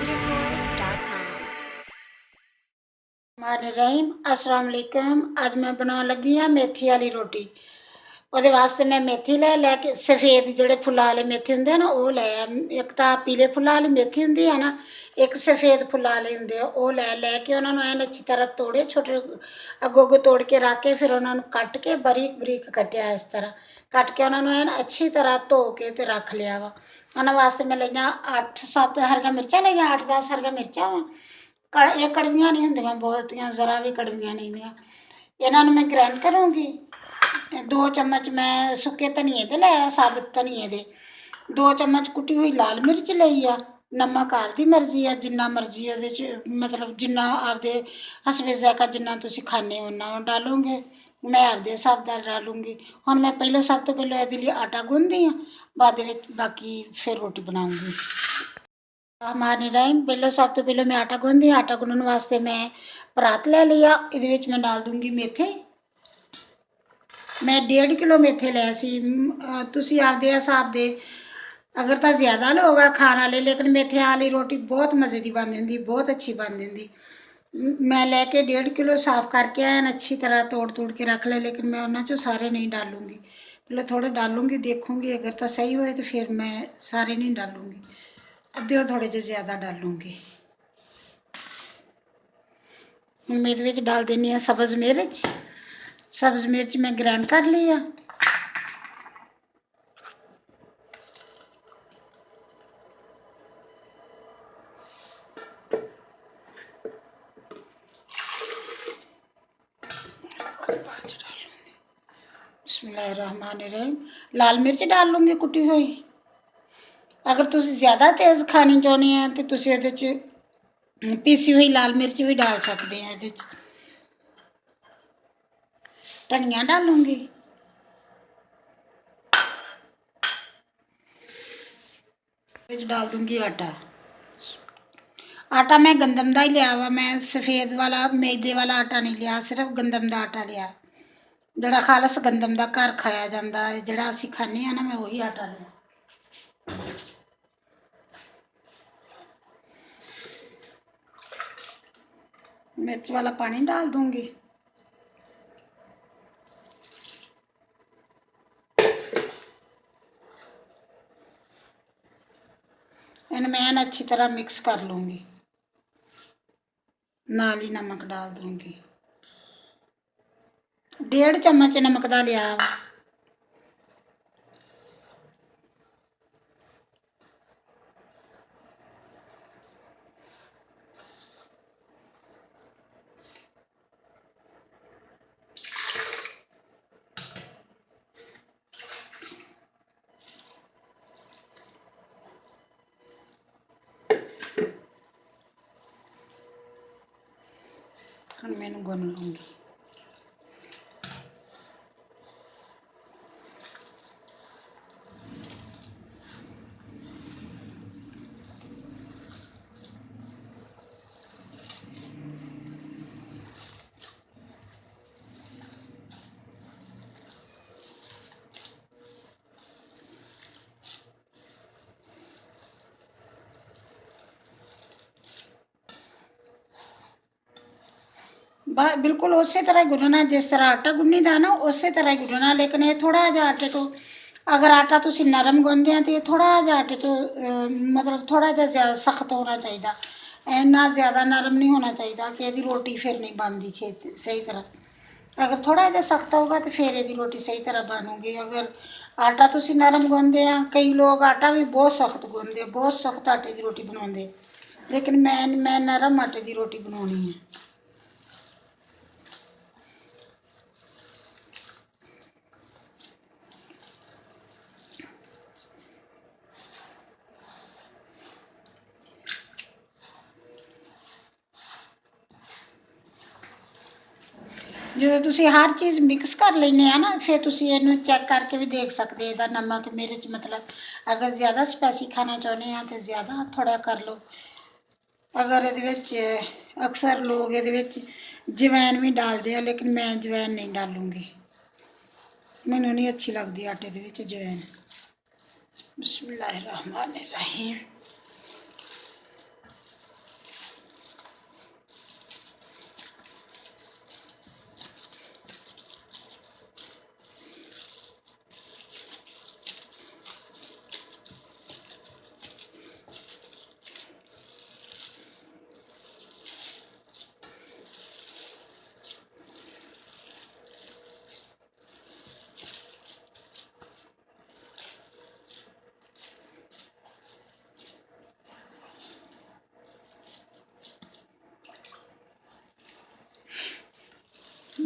ninjaforce.com। रहीम अस्सलाम वालेकुम। अज मैं बनाने लगी हाँ मेथी वाली रोटी। ਉਹਦੇ ਵਾਸਤੇ मैं मेथी ਲੈ के सफ़ेद ਜਿਹੜੇ फुल्लां वाले मेथी ਹੁੰਦੇ ना ਉਹ ਲੈ ਇੱਕ ਤਾਂ पीले फुल्लां वाली मेथी ਹੁੰਦੀ है ना, एक सफ़ेद फुल्लां वाले ਹੁੰਦੇ ਆ ਉਹ ਲੈ ਕੇ ਉਹਨਾਂ ਨੂੰ ਐਨ ਅੱਛੀ ਤਰ੍ਹਾਂ ਤੋੜੇ, छोटे ਅੱਗੋਂ ਤੋੜ ਕੇ ਰੱਖ ਕੇ ਫਿਰ ਉਹਨਾਂ ਨੂੰ ਕੱਟ ਕੇ ਬਰੀਕ ਬਰੀਕ ਕੱਟਿਆ। ਇਸ ਤਰ੍ਹਾਂ ਕੱਟ ਕੇ ਉਹਨਾਂ ਨੂੰ ਐਨ ਅੱਛੀ ਤਰ੍ਹਾਂ ਧੋ ਕੇ ਤੇ ਰੱਖ ਲਿਆ ਵਾ। ਉਹਨਾਂ ਵਾਸਤੇ ਮੈਂ ਲਈਆਂ 8-7 ਹਰੀਆਂ ਮਿਰਚਾਂ ਲਈਆਂ, 8-10 ਹਰੀਆਂ ਮਿਰਚਾਂ ਵਾ। ਇਹ ਕੜਵੀਆਂ ਨਹੀਂ ਹੁੰਦੀਆਂ ਬਹੁਤੀਆਂ, ਜ਼ਰਾ ਵੀ ਕੜਵੀਆਂ ਨਹੀਂ ਹੁੰਦੀਆਂ। ਇਹਨਾਂ ਨੂੰ ਮੈਂ ਗ੍ਰਾਈਂਡ ਕਰੂੰਗੀ। 2 ਚਮਚ ਮੈਂ ਸੁੱਕੇ ਧਨੀਏ ਦੇ ਲਿਆ, ਸਾਬਤ ਧਨੀਏ ਦੇ। 2 ਚਮਚ ਕੁੱਟੀ ਹੋਈ ਲਾਲ ਮਿਰਚ ਲਈ ਆ। ਨਮਕ ਆਪਦੀ ਮਰਜ਼ੀ ਆ, ਜਿੰਨਾ ਮਰਜ਼ੀ ਉਹਦੇ 'ਚ ਮਤਲਬ ਜਿੰਨਾ ਆਪਦੇ ਹਸਬੇ ਜ਼ਾਇਕਾ ਜਿੰਨਾ ਤੁਸੀਂ ਖਾਂਦੇ ਹੋ ਉਨਾ ਡਾਲੋਗੇ। ਮੈਂ ਆਪਦੇ ਹਿਸਾਬ ਦਾ ਡਾਲੂੰਗੀ। ਹੁਣ ਮੈਂ ਸਭ ਤੋਂ ਪਹਿਲਾਂ ਇਹਦੇ ਲਈ ਆਟਾ ਗੁੰਨਦੀ ਹਾਂ, ਬਾਅਦ ਵਿੱਚ ਬਾਕੀ ਫਿਰ ਰੋਟੀ ਬਣਾਉਂਗੀ। हमारे टाइम सब तो पहले मैं आटा गूंदी। आटा गूंदने वास्ते मैं परात ले लिया। ये मैं डाल दूंगी मेथे। मैं 1.5 किलो मेथे ले सी। तुसी आपदे हिसाब दे अगर तो ज़्यादा लोग खाने वाले, लेकिन मेथे वाली रोटी बहुत मज़े की बन जाती, बहुत अच्छी बन जाती। मैं लेके 1.5 किलो साफ़ करके एन अच्छी तरह तोड़ के रख ले, लेकिन मैं उन्होंने चो सारे नहीं डालूँगी। पहले थोड़े डालूँगी, देखूँगी अगर तो सही होए तो फिर मैं सारे नहीं डालूँगी, अद्धे थोड़े जे ज़्यादा डालूँगी। हम मैं ये डाल देनी है सब्ज़ मिर्च। सब्ज़ मिर्च मैं ग्राइंड कर लिया। बिस्मिल्लाहिर्रहमानिर्रहीम। लाल मिर्च डाल लूँगी कुटी हुई। अगर तुम ज़्यादा तेज़ खानी चाहते हैं तो तुम ये पीसी हुई लाल मिर्च भी डाल सकते हैं। ये धनिया डालूँगी। डाल दूँगी आटा। आटा मैं गंदम का ही लिया वा, मैं सफ़ेद वाला मैदे वाला आटा नहीं लिया, सिर्फ गंदम का आटा लिया, जड़ा खालस गंदम का घर खाया जाता है, जड़ा असी खाने ना, मैं वही आटा लिया। मिर्च वाला पानी डाल दूंगी। इन मैं अच्छी तरह मिक्स कर लूँगी। नाल ही नमक डाल दूँगी। 1.5 चम्मच नमक का लिया। मैं गुन लूँगी। बिल्कुल उस तरह गुनना जिस तरह आटा गुन्नी दा ना, उस तरह गुनना। लेकिन ये थोड़ा जहा आटे तो, अगर आटा तुम नरम गुनते हैं तो ये थोड़ा जहा आटे तो मतलब थोड़ा जहा ज़्यादा सख्त होना चाहिए। इन्ना ज़्यादा नरम नहीं होना चाहिए कि यदि रोटी फिर नहीं बनती सही तरह। अगर थोड़ा जहा सख्त होगा तो फिर यदि रोटी सही तरह बनूगी। अगर आटा तुम नरम गुनते हैं, कई लोग आटा भी बहुत सख्त गुनते, बहुत सख्त आटे की रोटी बनाते, लेकिन मैं नरम आटे की रोटी बनानी है। जो तुसी हर चीज़ मिक्स कर लेने ना, फिर तुसी इनू चेक करके भी देख सकते हैं नमक मिर्च। मतलब अगर ज़्यादा स्पाइसी खाना चाहते हैं तो ज़्यादा थोड़ा कर लो। अगर ये अक्सर लोग ये जवैन भी डालते हैं, लेकिन मैं जवैन नहीं डालूँगी, मैनू नहीं अच्छी लगती आटे के जवैन। बिस्मिल्लाहिर्रहमानिर्रहीम।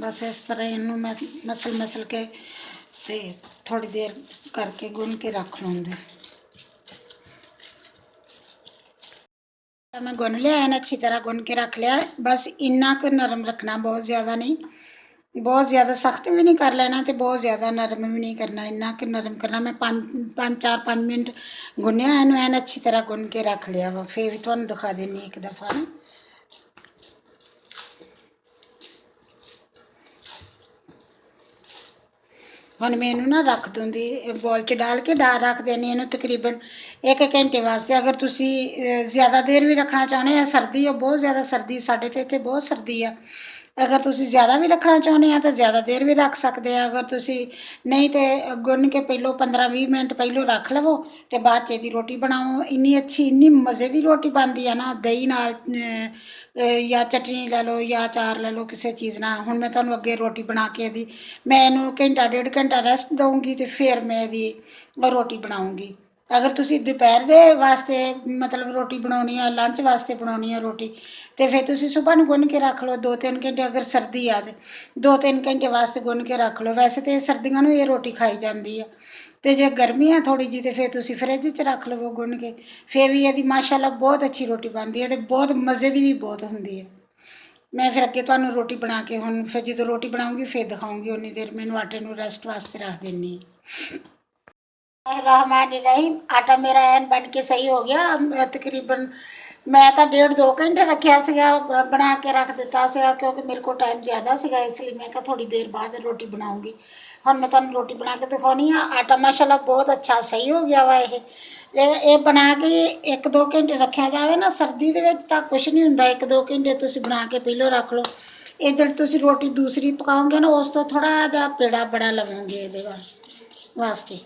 बस इस तरह इनू मैं मसल मसल के ते थोड़ी देर करके गुन के रख लूँगी। मैं गुन लिया है, अच्छी तरह गुन के रख लिया। बस इन्ना क नरम रखना, बहुत ज़्यादा नहीं, बहुत ज़्यादा सख्त भी नहीं कर लेना तो बहुत ज़्यादा नरम भी नहीं करना, इन्ना क नरम करना। मैं 5 मिनट गुनिया इनू एन अच्छी तरह गुन के रख लिया वा। फिर भी तुहानू दिखा देनी एक दफ़ा ना। ਹੁਣ मैं इनू ना रख दूँगी बॉल च डाल के रख देनी इनू तकरीबन 1 घंटे वास्ते। अगर तुसी ज़्यादा देर भी रखना चाहते हैं, सर्दी है बहुत ज़्यादा, सर्दी साढ़े तो इतने बहुत सर्दी है, अगर तुसी ज़्यादा भी रखना चाहते हैं तो ज़्यादा देर भी रख सकते हैं। अगर तुसी नहीं तो गुन के पहलों 15-20 मिनट पहलों रख लवो तो बाद च ਇਹਦੀ रोटी बनाओ। इन्नी अच्छी इन्नी मज़े की रोटी बनती है ना, दही नाल या चटनी लै लो या अचार लै लो किसी चीज़ ना। हुण मैं तुहानू अगे रोटी बना के दी, मैं इनू घंटा 1.5 घंटा रेस्ट दूँगी तो फिर मैं ਇਹਦੀ रोटी बनाऊँगी। अगर तुसी दोपहर दे वास्ते मतलब रोटी बनानी है, लंच वास्ते बनानी है रोटी, तो फिर तुसी सुबह नू गुन के रख लो 2-3 घंटे। अगर सर्दी आ तो 2-3 घंटे वास्ते गुन के रख लो। वैसे तो सर्दियों में ये रोटी खाई जाती है, तो जे गर्मी है थोड़ी जी तो फिर तुसी फ्रिज च रख लवो गुन के, फिर भी यदि माशाल्लाह बहुत अच्छी रोटी बनती है, तो बहुत मज़े की भी बहुत होंगी है। मैं फिर अगे तुहानू रोटी बना के हुण फिर जो रोटी बनाऊँगी फिर दिखाऊँगी। उन्नी देर मैनू आटे नू रेस्ट वास्ते रख देनी। रहमान रहीम, आटा मेरा एन बन के सही हो गया। तकरीबन मैं तो 1.5-2 घंटे रखा सीगा, बना के रख दिता सीगा क्योंकि मेरे को टाइम ज़्यादा सीगा, इसलिए मैं कहा थोड़ी देर बाद रोटी बनाऊँगी। हुण मैं तुहानू रोटी बना के दिखानी है। आटा माशाल्लाह बहुत अच्छा सही हो गया वा। ये बना के 1-2 घंटे रखा जाए ना, सर्दी दे विच तां कुछ नहीं हुंदा। 1-2 घंटे तुसीं बना के पहलों रख लो, ये जब तुसीं रोटी दूसरी पकाओगे ना उस तो थोड़ा जिहा पेड़ा बड़ा लवोगे इहदे वास्ते।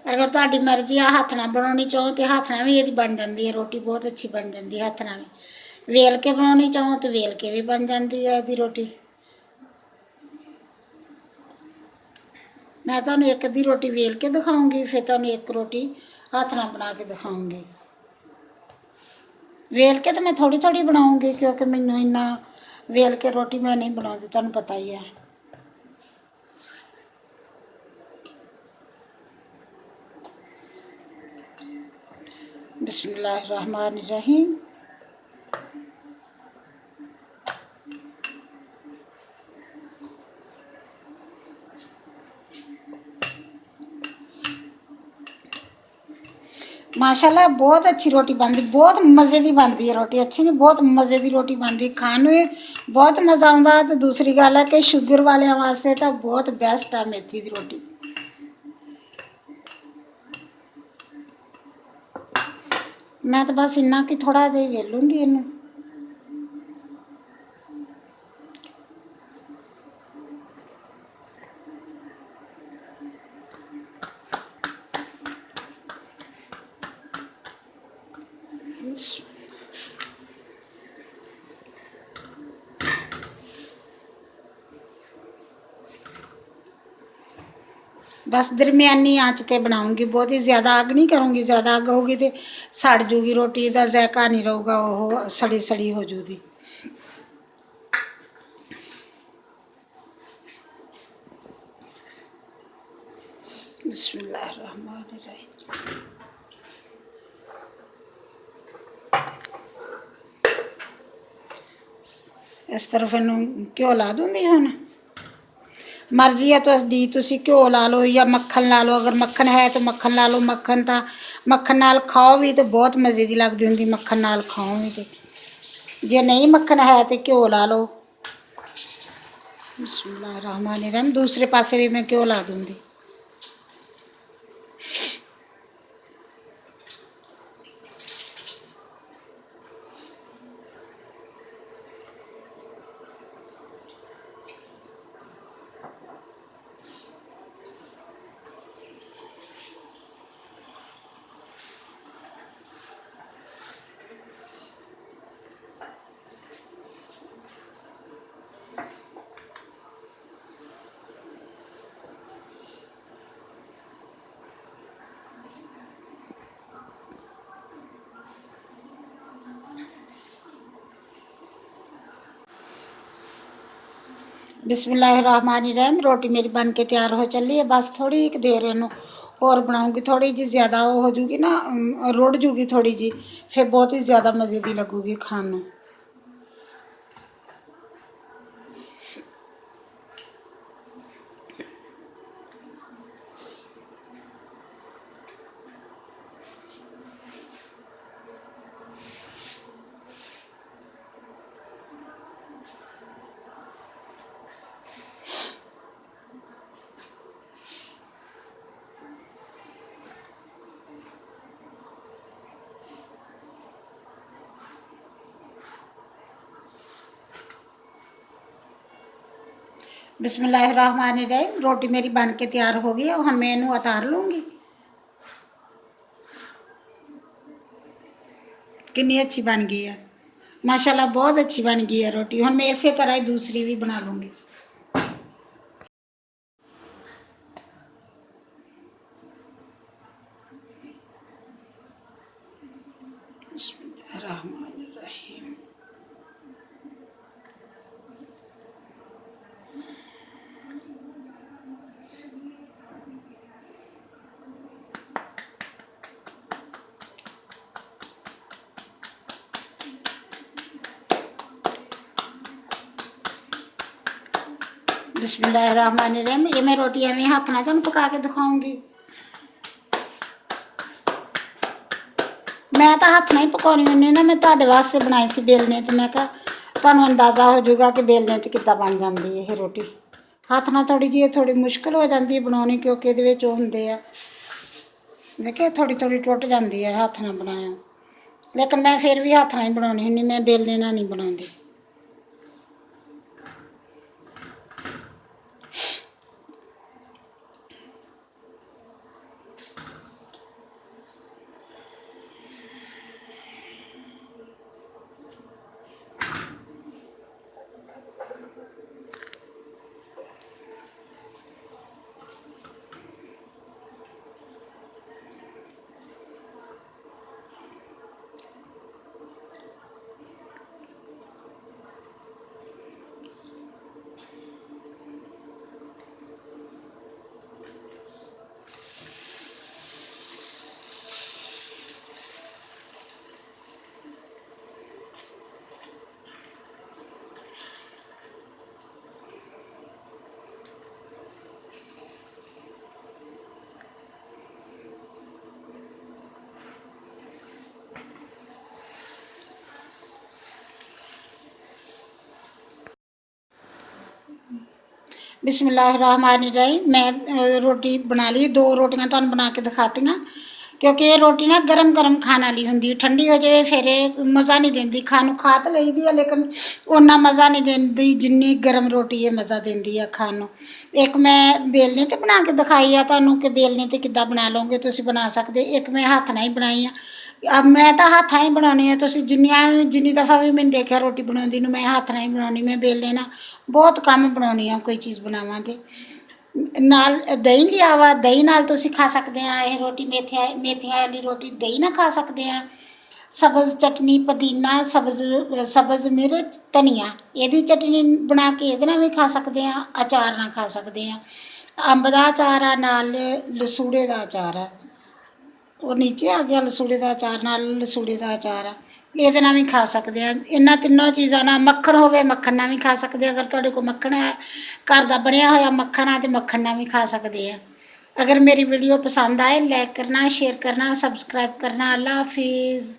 अगर तुहाडी मर्जी आ हत्थ नाल बनाउणी चाहो तो हत्थ नाल भी इहदी बन जाती है रोटी, बहुत अच्छी बन जाती है हत्थ नाल। वेल के बनाउणी चाहो तो वेल के भी बन जाती है इहदी रोटी। मैं तुहानू एक अद्धी रोटी वेल के दिखाऊँगी, फिर तुहानू एक रोटी हत्थ नाल बना के दिखाऊँगी। वेल के तो मैं थोड़ी थोड़ी बनाऊँगी क्योंकि मैनू इन्ना वेल के रोटी मैं नहीं बनाती, तुहानू पता ही है। बिस्मिल्लाहिर्रहमानिर्रहीम। माशाल्लाह बहुत अच्छी रोटी बनती, बहुत मज़े की बनती है रोटी। अच्छी नहीं, बहुत मज़े की रोटी बनती, खाने में बहुत मज़ा आता। तो दूसरी गल है कि शुगर वाले वास्ते तो बहुत बेस्ट है मेथी की रोटी। मैं तो बस इन्ना कि थोड़ा जिहा वेलूँगी इनू। बस दरमियानी आँच ते बनाऊँगी, बहुत ही ज़्यादा आग नहीं करूँगी। ज़्यादा आग होगी तो सड़ जूगी रोटी, का जायका नहीं रहूगा, वो सड़ी सड़ी हो जूगी। बिस्मिल्लाहिर्रहमानिर्रहीम। इस तरफ इनू घ्यो ला दूँगी। हुण मर्जी है तुहाडी, तुसीं घ्यो ला लो या मक्खन ला लो। अगर मक्खन है तो मक्खन ला लो। मक्खन तो मक्खन नाल खाओ भी तो बहुत मज़े की लगती होंगी, मक्खन नाल खाओ भी तो। जे नहीं मक्खन है तो घ्यो ला लो। बिस्मिल्लाहिर्रहमानिर्रहीम। दूसरे पासे भी मैं घ्यो ला दूँगी। बिस्मिल्लाहिर्रहमानिर्रहीम। रोटी मेरी बन के तैयार हो चली है, बस थोड़ी एक देर इनू और बनाऊंगी। थोड़ी जी ज़्यादा हो जूगी ना, रुड़ जूगी थोड़ी जी, फिर बहुत ही ज़्यादा मज़े की लगूगी खाने नूं। बिस्मिल्लाहिर्रहमानिर्रहीम। रोटी मेरी बन के तैयार हो गई है, हुण मैं इनू उतार लूँगी। कितनी अच्छी बन गई है, माशाल्लाह बहुत अच्छी बन गई है रोटी। हुण मैं इसे तरह ही दूसरी भी बना लूँगी। बिस्मिल्लाहिर्रहमानिर्रहीम। बिस्मिल्लाहिर्रहमानिर्रहीम। ये मैं रोटी एवं हाथ ना तुहानूं पका के दिखाऊंगी। मैं तो हाथ नहीं पकानी हुन्नी ना, मैं तुहाडे वास्ते बनाई सी बेलने ते मैं कहा तुहानूं अंदाज़ा हो जाऊगा कि बेलने ते किद्दां बन जांदी है ये रोटी। हाथ नाल थोड़ी जी थोड़ी मुश्किल हो जाती है बनानी, क्योंकि इहदे विच ओह हुंदे आ, देखिए थोड़ी थोड़ी टुट जाती है हाथ नाल बनाया। लेकिन मैं फिर भी हाथ नाल ही बनाउणी हुन्नी, मैं बेलने नाल नहीं बनाउंदी। बिस्मिल्लाहिर्रहमानिर्रहीम। मैं रोटी बना ली, दो रोटियां तुहानूं बना के दिखातियां, क्योंकि ये रोटी ना गरम गरम खाने वाली होंदी, ठंडी हो जाए फिर मज़ा नहीं देंदी। खानों खा तो लईदी है लेकिन उन्ना मज़ा नहीं देंदी जिन्नी गरम रोटी ये मज़ा देंदी है खानों। एक मैं बेलने ते बना के दिखाई है तुहानूं कि बेलने ते किद्दां बना लोगे तुसीं बना सकदे। एक मैं हत्थ नाल ही बनाई है। अब मैं तो हत्थ नाल ही बनाउणी है, तुसीं जिन्नी दफ़ा भी मैनूं देखिया रोटी बनाउंदी नूं मैं हत्थ नाल ही बनाउणी। मैं बेलने नाल बहुत कम बनाउणी आ कोई चीज़ बनावां ते। नाल दही लिया वा, दही नाल तुसीं खा सकदे आ ये रोटी। मेथियां वाली रोटी दही नाल खा सकदे आ। सब्ज़ चटनी पुदीना, सब्ज़ मिर्च धनिया, ਇਹਦੀ चटनी बना के ਇਹਦੇ ਨਾਲ भी खा सकते हैं, अचार ਨਾਲ खा सकते हैं। अंब ਦਾ अचार आ, नाल लसूड़े ਦਾ अचार आ, ਉਹ नीचे आ गया लसूड़े ਦਾ अचार, नाल लसूड़े ਦਾ अचार आ, ਇਹਦੇ ਨਾਲ भी खा सकते हैं। ਇਹਨਾਂ ਤਿੰਨੋਂ ਚੀਜ਼ਾਂ ਨਾਲ मक्खन ਹੋਵੇ मक्खन ਨਾਲ भी खा सकते हैं। अगर ਤੁਹਾਡੇ ਕੋਲ मक्खन है घर का बनया होया मक्खन आ तो मक्खन ਨਾਲ भी खा सकते हैं। अगर मेरी वीडियो पसंद आए लाइक करना, शेयर करना, सब्सक्राइब करना। अल्लाह हाफिज़।